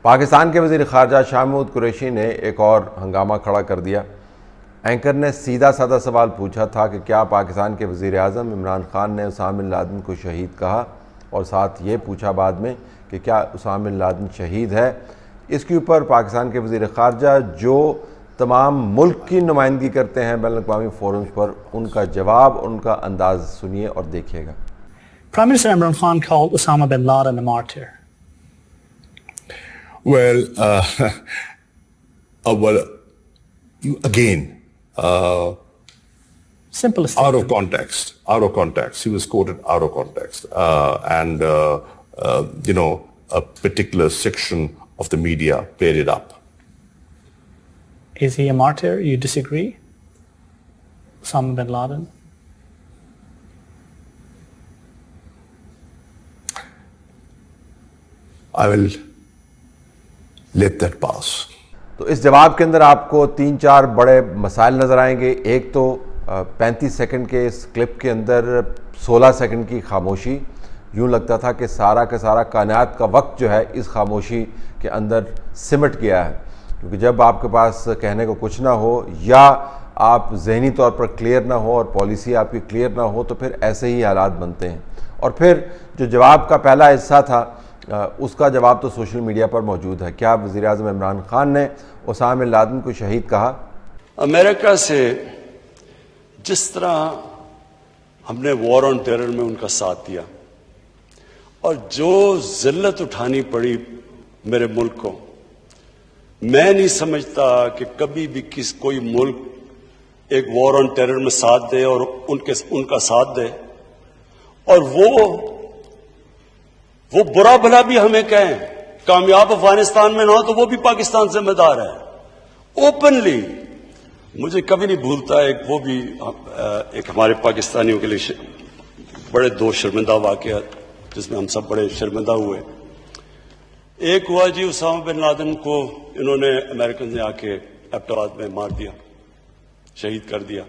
पाकिस्तान के वज़ीर ख़ारजा शाह महमूद कुरैशी ने एक और हंगामा खड़ा कर दिया। एंकर ने सीधा साधा सवाल पूछा था कि क्या पाकिस्तान के वज़ीर आज़म इमरान ख़ान ने उसामा बिन लादेन को शहीद कहा, और साथ ये पूछा बाद में कि क्या उसामा बिन लादेन शहीद है। इसके ऊपर पाकिस्तान के वज़ीर ख़ारजा जो तमाम मुल्क की नुमाइंदगी करते हैं बैनुल-अक़वामी फोरम्स पर, उनका जवाब और उनका अंदाज़ सुनिए और देखिएगा। Prime Minister Imran Khan called Osama bin Laden a martyr. Well, again, Simple as out of context. He was quoted out of context. A particular section of the media played it up. Is he a martyr? You disagree? Osama bin Laden? I will let that pass. तो इस जवाब के अंदर आपको 3-4 बड़े मसाइल नज़र आएंगे। एक तो 35 सेकंड के इस क्लिप के अंदर 16 सेकंड की खामोशी। यूँ लगता था कि सारा का सारा कायनात का वक्त जो है इस खामोशी के अंदर सिमट गया है, क्योंकि जब आपके पास कहने को कुछ ना हो या आप जहनी तौर पर क्लियर ना हो और पॉलिसी आपकी क्लियर ना हो, तो फिर ऐसे ही हालात बनते हैं। और फिर जो जवाब का पहला हिस्सा था उसका जवाब तो सोशल मीडिया पर मौजूद है। क्या वज़ीर आज़म इमरान ख़ान ने उसामा बिन लादेन को शहीद कहा? अमेरिका से जिस तरह हमने वॉर ऑन टेरर में उनका साथ दिया और जो जिल्लत उठानी पड़ी मेरे मुल्क को, मैं नहीं समझता कि कभी भी कोई मुल्क एक वॉर ऑन टेरर में साथ दे और उनका साथ दे और वो बुरा भला भी हमें कहें, कामयाब अफगानिस्तान में ना हो तो वो भी पाकिस्तान जिम्मेदार है। ओपनली मुझे कभी नहीं भूलता एक हमारे पाकिस्तानियों के लिए बड़े दो शर्मिंदा वाकयात जिसमें हम सब बड़े शर्मिंदा हुए। एक हुआ जी, उसामा बिन लादेन को इन्होंने अमेरिकन ने आके एबटाबाद में मार दिया, शहीद कर दिया।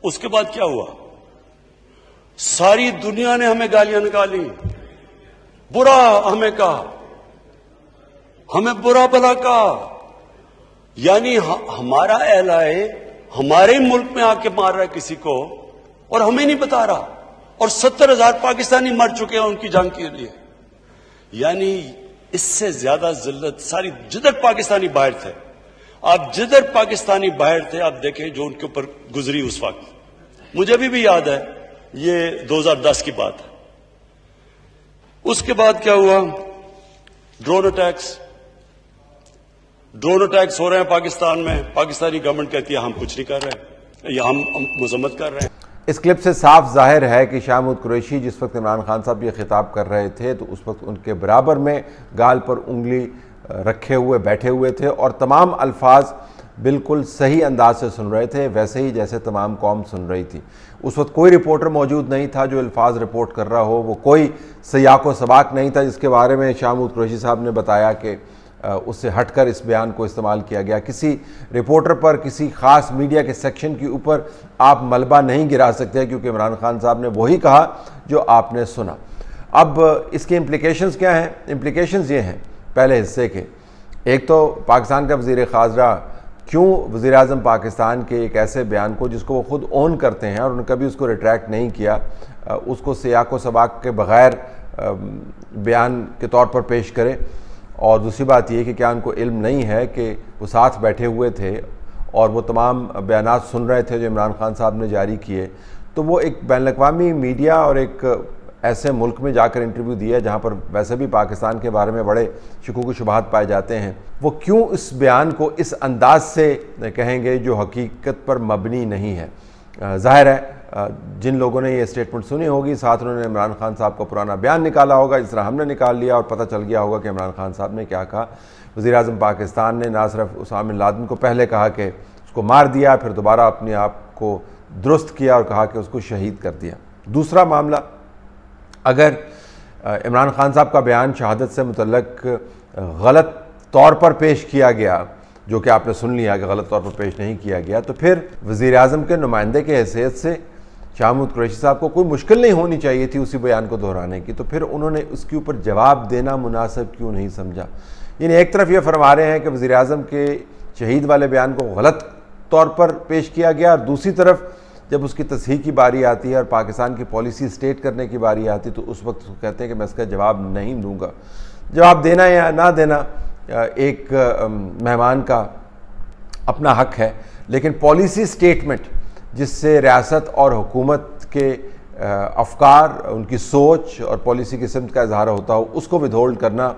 उसके बाद क्या हुआ? सारी दुनिया ने हमें गालियां निकाली, बुरा हमें कहा, हमें बुरा भला कहा, यानी हमारा एलाए हमारे मुल्क में आके मार रहा है किसी को और हमें नहीं बता रहा, और 70,000 पाकिस्तानी मर चुके हैं उनकी जंग के लिए। यानी इससे ज्यादा जिल्लत सारी जिधर पाकिस्तानी बाहर थे, आप जिधर पाकिस्तानी बाहर थे आप देखें जो उनके ऊपर गुजरी उस वक्त। मुझे अभी भी याद है, ये 2010 की बात है। उसके बाद क्या हुआ? ड्रोन अटैक्स हो रहे हैं पाकिस्तान में। पाकिस्तानी गवर्नमेंट कहती है हम कुछ नहीं कर रहे या हम मजम्मत कर रहे हैं। इस क्लिप से साफ जाहिर है कि शाह महमूद कुरैशी जिस वक्त इमरान खान साहब ये खिताब कर रहे थे तो उस वक्त उनके बराबर में गाल पर उंगली रखे हुए बैठे हुए थे और तमाम अल्फाज बिल्कुल सही अंदाज से सुन रहे थे, वैसे ही जैसे तमाम कौम सुन रही थी। उस वक्त कोई रिपोर्टर मौजूद नहीं था जो अल्फाज रिपोर्ट कर रहा हो, वो कोई सयाको सबाक नहीं था जिसके बारे में शाह महमूद कुरैशी साहब ने बताया कि उससे हटकर इस बयान को इस्तेमाल किया गया। किसी रिपोर्टर पर, किसी ख़ास मीडिया के सेक्शन के ऊपर आप मलबा नहीं गिरा सकते, क्योंकि इमरान खान साहब ने वही कहा जो आपने सुना। अब इसके इम्प्लिकेशंस क्या हैं? इम्प्लिकेशंस ये हैं पहले हिस्से के। एक तो पाकिस्तान का वज़ीर ख़ारजा क्यों वज़ीर आज़म पाकिस्तान के एक ऐसे बयान को जिसको वो ख़ुद ओन करते हैं और उन्होंने कभी उसको रिट्रैक्ट नहीं किया, उसको सियाको सबाक के बग़ैर बयान के तौर पर पेश करें। और दूसरी बात यह कि क्या उनको इल्म नहीं है कि वो साथ बैठे हुए थे और वो तमाम बयानात सुन रहे थे जो इमरान खान साहब ने जारी किए। तो वो एक बैनुल-अक़वामी मीडिया और एक ऐसे मुल्क में जाकर इंटरव्यू दिया जहाँ पर वैसे भी पाकिस्तान के बारे में बड़े शुकूक शुबहात पाए जाते हैं, वो क्यों इस बयान को इस अंदाज से कहेंगे जो हकीकत पर मबनी नहीं है? ज़ाहिर है जिन लोगों ने ये स्टेटमेंट सुनी होगी, साथ उन्होंने इमरान खान साहब का पुराना बयान निकाला होगा जिस तरह हमने निकाल लिया और पता चल गया होगा कि इमरान खान साहब ने क्या कहा। वज़ीर आज़म पाकिस्तान ने ना सिर्फ उसामा बिन लादेन को पहले कहा कि उसको मार दिया, फिर दोबारा अपने आप को दुरुस्त किया और कहा कि उसको शहीद कर दिया। दूसरा मामला, अगर इमरान खान साहब का बयान शहादत से मुतल्लक गलत तौर पर पेश किया गया, जो कि आपने सुन लिया कि गलत तौर पर पेश नहीं किया गया, तो फिर वज़ीर आज़म के नुमाइंदे के हैसियत से शाह महमूद कुरैशी साहब को कोई मुश्किल नहीं होनी चाहिए थी उसी बयान को दोहराने की। तो फिर उन्होंने उसके ऊपर जवाब देना मुनासिब क्यों नहीं समझा? यानी एक तरफ ये फरमा रहे हैं कि वज़ीर-ए-आज़म के शहीद वाले बयान को गलत तौर पर पेश किया गया, और दूसरी तरफ जब उसकी तस्हीह की बारी आती है और पाकिस्तान की पॉलिसी स्टेट करने की बारी आती है तो उस वक्त उसको कहते हैं कि मैं इसका जवाब नहीं दूंगा। जवाब देना या ना देना एक मेहमान का अपना हक है, लेकिन पॉलिसी स्टेटमेंट जिससे रियासत और हुकूमत के अफकार, उनकी सोच और पॉलिसी की सिमत का इजहार होता हो, उसको विदहोल्ड करना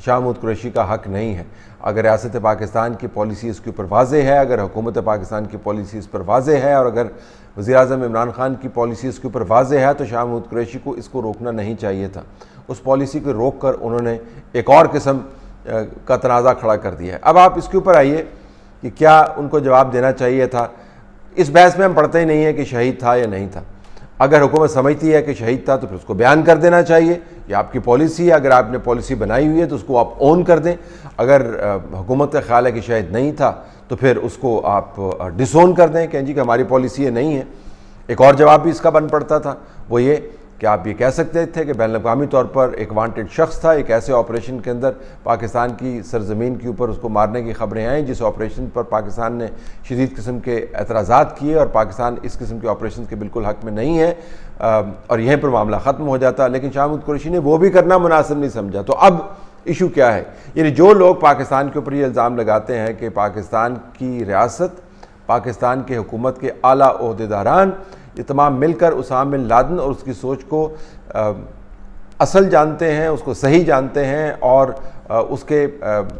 शाह महमूद कुरैशी का हक नहीं है। अगर रियासत पाकिस्तान की पॉलिसी इसके ऊपर वाज़े है, अगर हुकूमत पाकिस्तान की पॉलिसी इस पर वाज़े है, और अगर वज़ीर-ए-आज़म इमरान खान की पॉलिसी इसके ऊपर वाज़े है, तो शाह महमूद कुरैशी को इसको रोकना नहीं चाहिए था। उस पॉलिसी को रोक कर उन्होंने एक और किस्म का तनाज़ा खड़ा कर दिया है। अब आप इसके ऊपर आइए कि क्या उनको जवाब देना चाहिए था। इस बहस में हम पढ़ते ही नहीं है कि शहीद था या नहीं था। अगर हुकूमत समझती है कि शहीद था तो फिर उसको बयान कर देना चाहिए, ये आपकी पॉलिसी है। अगर आपने पॉलिसी बनाई हुई है तो उसको आप ओन कर दें। अगर हुकूमत का ख्याल है कि शहीद नहीं था तो फिर उसको आप डिसोन कर दें, कहें जी कि हमारी पॉलिसी ये नहीं है। एक और जवाब भी इसका बन पड़ता था, वो ये कि आप ये कह सकते थे कि बैनुल-अक़वामी तौर पर एक वांटेड शख्स था, एक ऐसे ऑपरेशन के अंदर पाकिस्तान की सरजमीन के ऊपर उसको मारने की खबरें आई, जिस ऑपरेशन पर पाकिस्तान ने शदीद किस्म के एतराज़ात किए और पाकिस्तान इस किस्म के ऑपरेशन के बिल्कुल हक़ में नहीं है, और यहीं पर मामला ख़त्म हो जाता। लेकिन शाह महमूद कुरैशी ने वो भी करना मुनासिब नहीं समझा। तो अब इशू क्या है? यानी जो लोग पाकिस्तान के ऊपर ये इल्ज़ाम लगाते हैं कि पाकिस्तान की रियासत, पाकिस्तान के हुकूमत के आला ओहदेदारान, ये तमाम मिलकर उसामा बिन लादेन और उसकी सोच को असल जानते हैं, उसको सही जानते हैं और उसके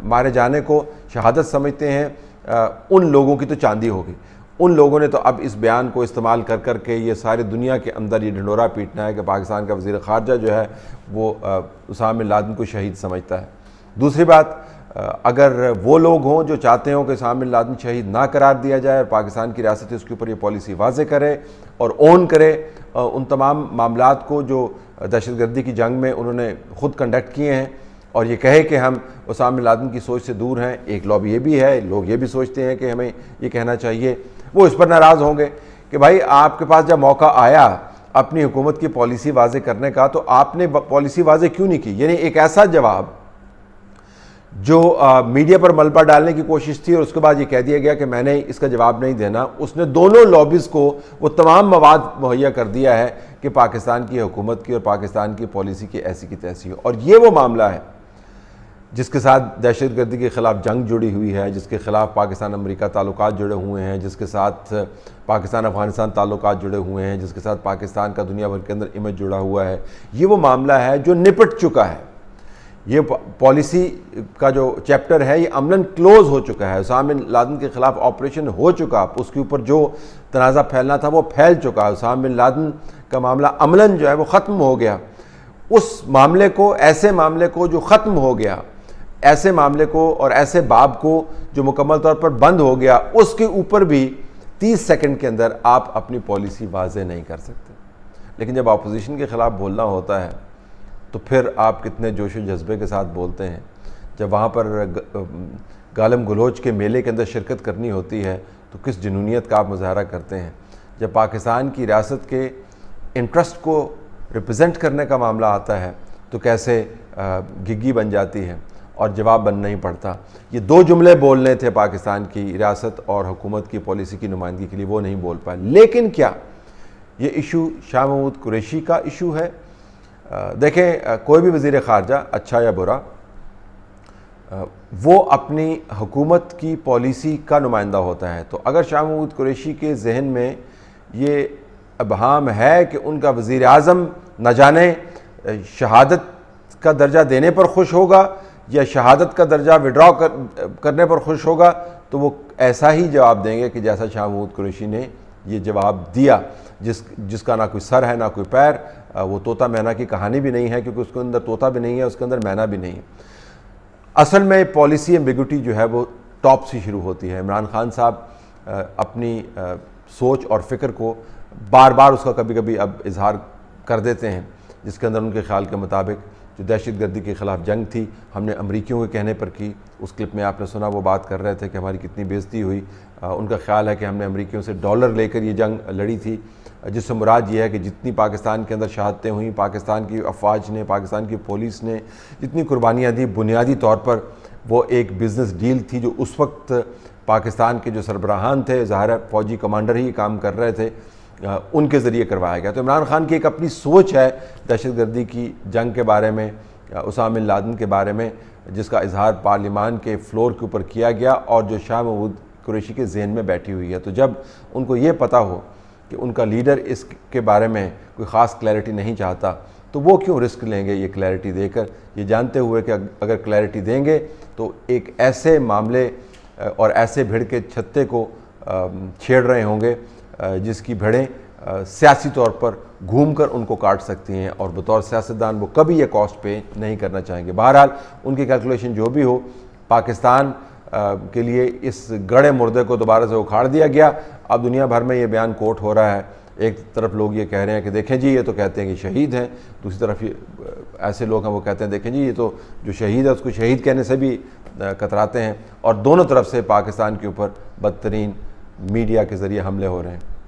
मारे जाने को शहादत समझते हैं, उन लोगों की तो चांदी होगी। उन लोगों ने तो अब इस बयान को इस्तेमाल कर कर के ये सारी दुनिया के अंदर ये ढिंढोरा पीटना है कि पाकिस्तान का वज़ीर ख़ारजा जो है वो उसामा बिन लादेन को शहीद समझता है। दूसरी बात, अगर वो लोग हों जो चाहते हों कि उसामा बिन लादेन शहीद ना करार दिया जाए और पाकिस्तान की रियासत उसके ऊपर ये पॉलिसी वाज़े करे और ओन करे उन तमाम मामलात को जो दहशतगर्दी की जंग में उन्होंने ख़ुद कंडक्ट किए हैं, और ये कहे कि हम उसामा बिन लादेन की सोच से दूर हैं। एक लॉबी ये भी है, लोग ये भी सोचते हैं कि हमें ये कहना चाहिए। वो इस पर नाराज़ होंगे कि भाई आपके पास जब मौका आया अपनी हुकूमत की पॉलिसी वाज़े करने का तो आपने पॉलिसी वाज़े क्यों नहीं की। यानी एक ऐसा जवाब जो मीडिया पर मलबा डालने की कोशिश थी और उसके बाद ये कह दिया गया कि मैंने इसका जवाब नहीं देना, उसने दोनों लॉबीज़ को वो तमाम मवाद मुहैया कर दिया है कि पाकिस्तान की हुकूमत की और पाकिस्तान की पॉलिसी की ऐसी की तैसी हो। और ये वो मामला है जिसके साथ दहशतगर्दी के ख़िलाफ़ जंग जुड़ी हुई है, जिसके ख़िलाफ़ पाकिस्तान अमेरिका ताल्लुकात जुड़े हुए हैं, जिसके साथ पाकिस्तान अफ़गानिस्तान ताल्लुकात जुड़े हुए हैं, जिसके साथ पाकिस्तान का दुनिया भर के अंदर इमेज जुड़ा हुआ है। ये वो मामला है जो निपट चुका है। ये पॉलिसी का जो चैप्टर है ये अमलन क्लोज़ हो चुका है। उसामा बिन लादेन के ख़िलाफ़ ऑपरेशन हो चुका, उसके ऊपर जो तनाज़ा फैलना था वो फैल चुका है। उसामा बिन लादेन का मामला अमलन जो है वो ख़त्म हो गया। उस मामले को, ऐसे मामले को जो ख़त्म हो गया, ऐसे मामले को और ऐसे बाब को जो मुकम्मल तौर पर बंद हो गया, उसके ऊपर भी 30 सेकंड के अंदर आप अपनी पॉलिसी वाज़े नहीं कर सकते। लेकिन जब अपोजिशन के ख़िलाफ़ बोलना होता है तो फिर आप कितने जोश व जज्बे के साथ बोलते हैं। जब वहाँ पर गालम गलोच के मेले के अंदर शिरकत करनी होती है तो किस जुनूनियत का आप मुजाहरा करते हैं। जब पाकिस्तान की रियासत के इंटरेस्ट को रिप्रेजेंट करने का मामला आता है तो कैसे घिग्गी बन जाती है और जवाब बनना ही पड़ता। ये दो जुमले बोलने थे पाकिस्तान की रियासत और हुकूमत की पॉलिसी की नुमाइंदगी के लिए, वो नहीं बोल पाए। लेकिन क्या ये इशू शाह महमूद कुरैशी का इशू है? देखें, कोई भी वज़ीर ख़ारजा, अच्छा या बुरा, वो अपनी हुकूमत की पॉलिसी का नुमाइंदा होता है। तो अगर शाह महमूद कुरैशी के जहन में ये अबहाम है कि उनका वज़ीर आज़म न जाने शहादत का दर्जा देने पर खुश होगा या शहादत का दर्जा विड्रॉ करने पर खुश होगा, तो वो ऐसा ही जवाब देंगे कि जैसा शाह महमूद कुरैशी ने ये जवाब दिया, जिसका ना कोई सर है ना कोई पैर। वो तोता मैना की कहानी भी नहीं है, क्योंकि उसके अंदर तोता भी नहीं है, उसके अंदर मैना भी नहीं है। असल में पॉलिसी एम्बिग्युइटी जो है वो टॉप से शुरू होती है। इमरान खान साहब अपनी सोच और फ़िक्र को बार बार उसका कभी कभी अब इजहार कर देते हैं, जिसके अंदर उनके ख्याल के मुताबिक जो दहशतगर्दी के ख़िलाफ़ जंग थी हमने अमरीकियों के कहने पर की। उस क्लिप में आपने सुना, वो बात कर रहे थे कि हमारी कितनी बेइज्जती हुई। उनका ख्याल है कि हमने अमरीकियों से डॉलर लेकर ये जंग लड़ी थी, जिससे मुराद ये है कि जितनी पाकिस्तान के अंदर शहादतें हुई, पाकिस्तान की अफवाज ने, पाकिस्तान की पुलिस ने जितनी कुर्बानियाँ दी, बुनियादी तौर पर वो एक बिज़नेस डील थी जो उस वक्त पाकिस्तान के जो सरबराहान थे, ज़ाहिर है फ़ौजी कमांडर ही काम कर रहे थे, उनके ज़रिए करवाया गया। तो इमरान खान की एक अपनी सोच है दहशतगर्दी की जंग के बारे में, उसामा बिन लादेन के बारे में, जिसका इजहार पार्लिमान के फ्लोर के ऊपर किया गया और जो शाह महमूद कुरैशी के जहन में बैठी हुई है। तो जब उनको ये पता हो कि उनका लीडर इसके बारे में कोई ख़ास क्लैरिटी नहीं चाहता, तो वो क्यों रिस्क लेंगे ये क्लैरिटी देकर, ये जानते हुए कि अगर क्लैरिटी देंगे तो एक ऐसे मामले और ऐसे भिड़ के छत्ते को छेड़ रहे होंगे जिसकी भिड़ें सियासी तौर पर घूमकर उनको काट सकती हैं, और बतौर सियासतदान वो कभी ये कॉस्ट पे नहीं करना चाहेंगे। बहरहाल उनकी कैलकुलेशन जो भी हो, पाकिस्तान के लिए इस गड़े मुर्दे को दोबारा से उखाड़ दिया गया। अब दुनिया भर में ये बयान कोट हो रहा है। एक तरफ लोग ये कह रहे हैं कि देखें जी ये तो कहते हैं कि शहीद हैं, दूसरी तरफ ये ऐसे लोग हैं वो कहते हैं देखें जी ये तो जो शहीद है उसको शहीद कहने से भी कतराते हैं, और दोनों तरफ से पाकिस्तान के ऊपर बदतरीन मीडिया के ज़रिए हमले हो रहे हैं।